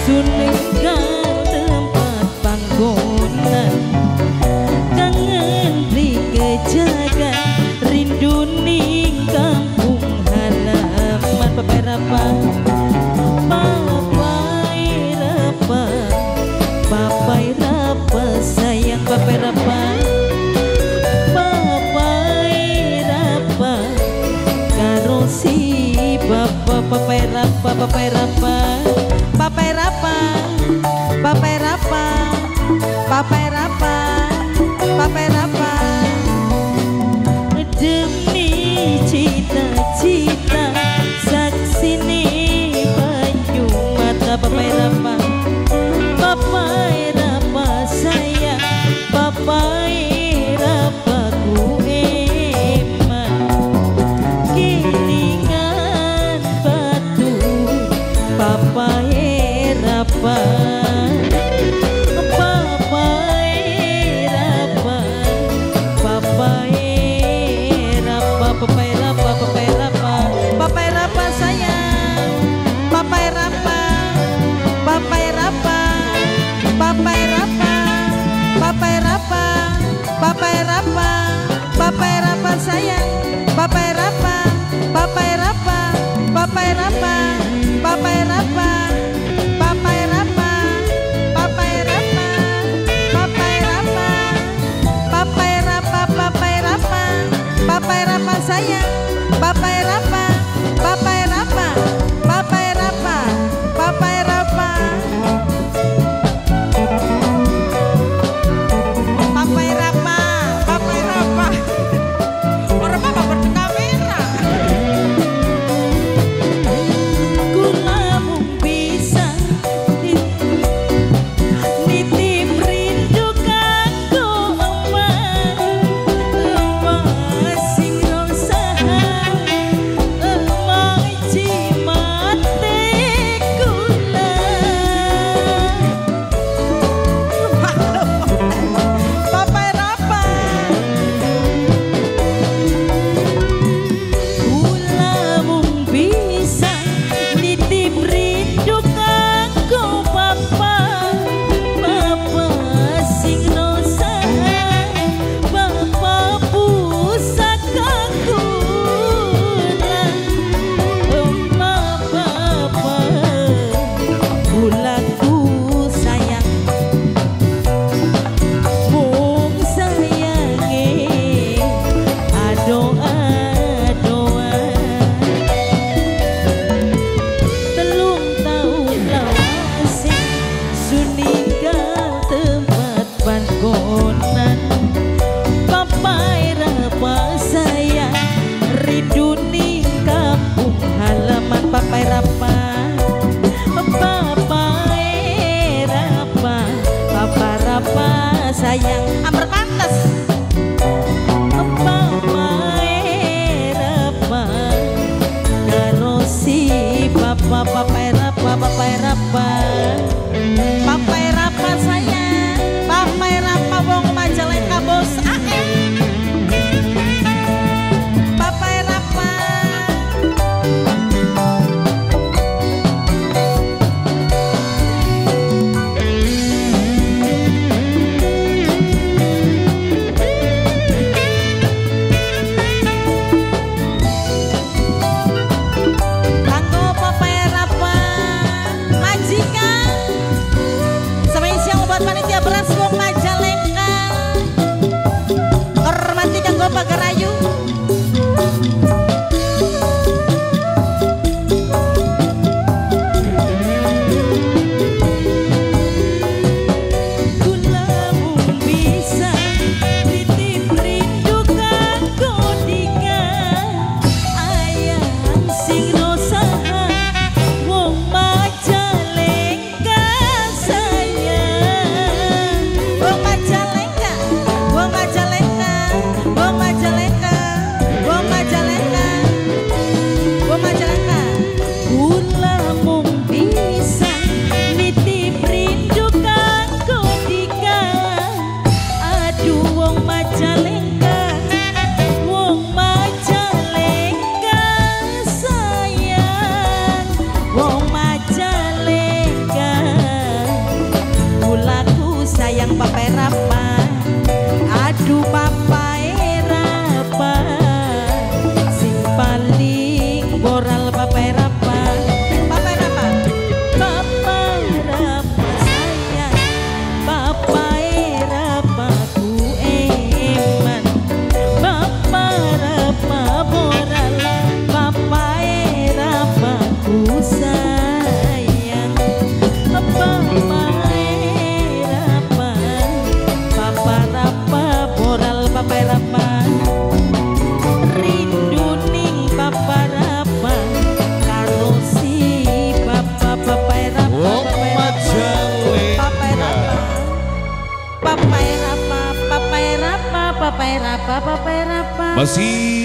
sunengkang tempat panggonan kangen beri kejaga rindu ning kampung halaman beberapa papai rapa sayang papai rapa karo si bapak papai rapa papai rapa papai rapa papai rapa papai rapa papai rapa demi cita-cita saksine banyu mata papai rapa papai rapa sayang papai rapa ku eman kilingan batu papai rapa papai rapa papai rapa papai rapa papai rapa papai rapa sayang papai rapa papai rapa papai rapa papai rapa papai rapa papai rapa sayang papai rapa papai rapa papai rapa papai rapa papai rapa Masih